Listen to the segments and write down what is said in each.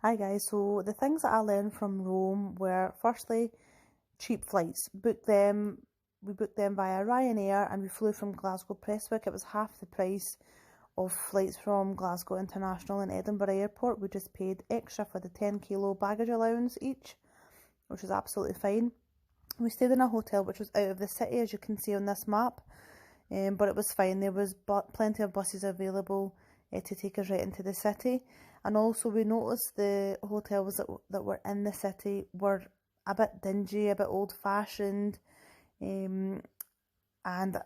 Hi guys, so the things that I learned from Rome were firstly cheap flights. We booked them via Ryanair and we flew from Glasgow Prestwick. It was half the price of flights from Glasgow International and Edinburgh Airport. We just paid extra for the 10 kilo baggage allowance each, which was absolutely fine. We stayed in a hotel which was out of the city, as you can see on this map, but it was fine. There was plenty of buses available to take us right into the city. And also we noticed the hotels that were in the city were a bit dingy, a bit old-fashioned, and a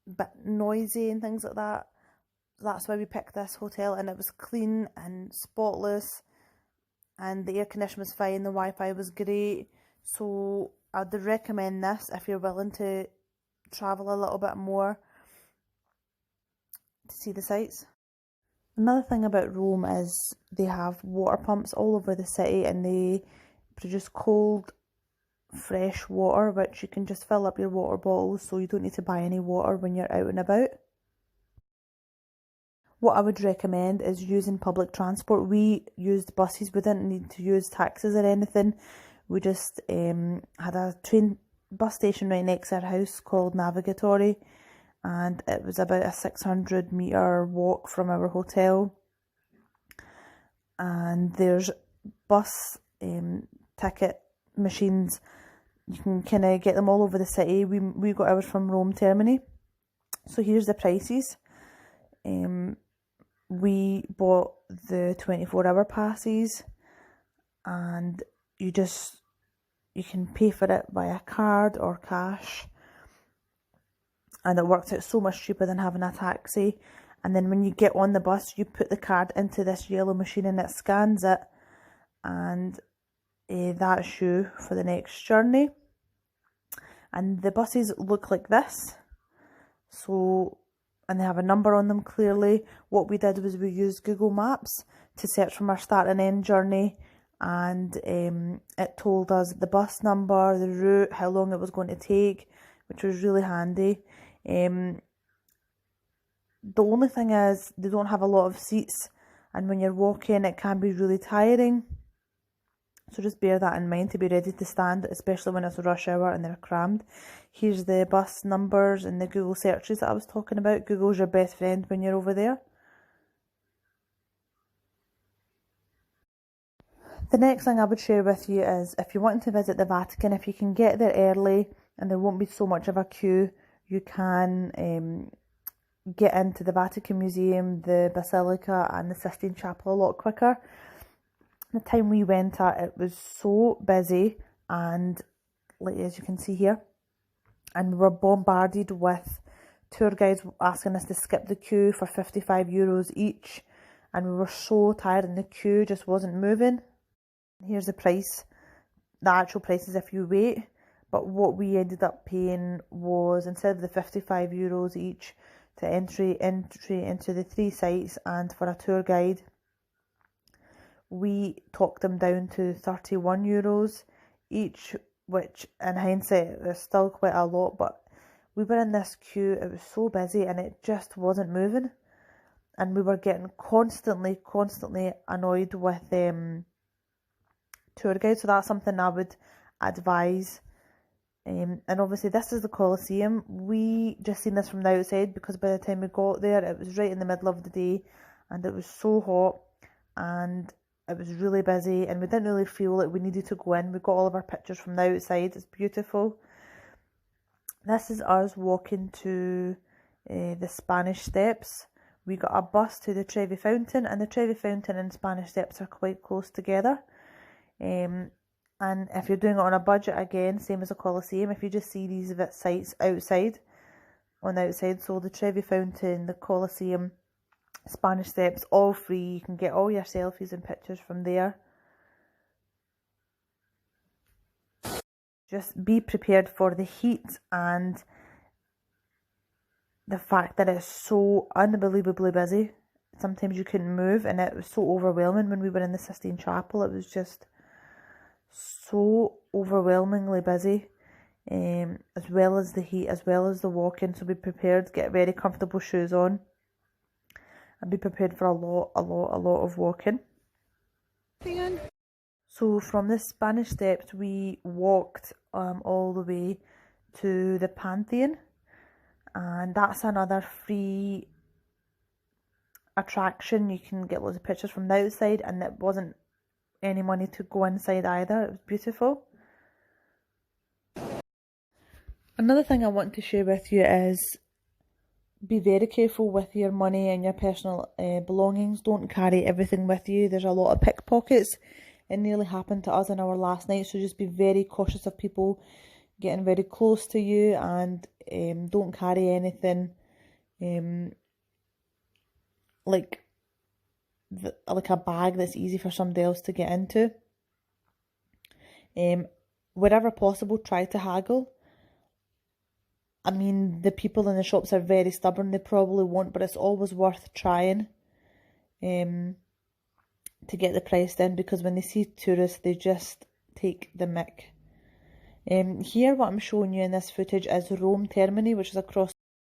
bit noisy and things like that. That's why we picked this hotel, and it was clean and spotless, and the air conditioning was fine, the Wi-Fi was great. So I'd recommend this if you're willing to travel a little bit more to see the sights. Another thing about Rome is they have water pumps all over the city, and they produce cold, fresh water, which you can just fill up your water bottles, so you don't need to buy any water when you're out and about. What I would recommend is using public transport. We used buses, we didn't need to use taxis or anything. We just had a bus station right next to our house called Navigatory, and it was about a 600-metre walk from our hotel. And there's bus ticket machines. You can kind of get them all over the city. We got ours from Rome Termini. So here's the prices. We bought the 24-hour passes, and you can pay for it via card or cash, and it works out so much cheaper than having a taxi. And then when you get on the bus, you put the card into this yellow machine and it scans it, and that's you for the next journey. And the buses look like this, and they have a number on them clearly. What we did was we used Google Maps to search from our start and end journey, and it told us the bus number, the route, how long it was going to take, which was really handy. The only thing is they don't have a lot of seats, and when you're walking it can be really tiring, so just bear that in mind to be ready to stand, especially when it's rush hour and they're crammed. Here's the bus numbers and the Google searches that I was talking about. Google's your best friend when you're over there. The next thing I would share with you is, if you're wanting to visit the Vatican, if you can get there early and there won't be so much of a queue, you can get into the Vatican Museum, the Basilica and the Sistine Chapel a lot quicker. The time we went at, it was so busy, and like as you can see here, and we were bombarded with tour guides asking us to skip the queue for €55 each, and we were so tired and the queue just wasn't moving. Here's the price, the actual prices if you wait, but what we ended up paying was, instead of the €55 each to entry into the 3 sites and for a tour guide, we talked them down to €31 each, which in hindsight is still quite a lot, but we were in this queue, it was so busy and it just wasn't moving, and we were getting constantly annoyed with tour guides. So that's something I would advise. And obviously this is the Colosseum. We just seen this from the outside because by the time we got there it was right in the middle of the day and it was so hot and it was really busy, and we didn't really feel like we needed to go in. We got all of our pictures from the outside. It's beautiful. This is us walking to the Spanish Steps. We got a bus to the Trevi Fountain, and the Trevi Fountain and Spanish Steps are quite close together. And if you're doing it on a budget, again, same as a Colosseum, if you just see these sites outside, on the outside, so the Trevi Fountain, the Colosseum, Spanish Steps, all free. You can get all your selfies and pictures from there. Just be prepared for the heat and the fact that it's so unbelievably busy. Sometimes you couldn't move, and it was so overwhelming. When we were in the Sistine Chapel, it was just so overwhelmingly busy, as well as the heat, as well as the walking. So be prepared, get very comfortable shoes on, and be prepared for a lot of walking. So from the Spanish Steps we walked all the way to the Pantheon, and that's another free attraction. You can get loads of pictures from the outside, and it wasn't any money to go inside either. It was beautiful. Another thing I want to share with you is be very careful with your money and your personal belongings. Don't carry everything with you. There's a lot of pickpockets. It nearly happened to us on our last night, so just be very cautious of people getting very close to you, and don't carry anything like a bag that's easy for somebody else to get into. Wherever possible, try to haggle. I mean, the people in the shops are very stubborn. They probably won't, but it's always worth trying to get the price down, because when they see tourists, they just take the mick. Here, what I'm showing you in this footage is Rome Termini, which is across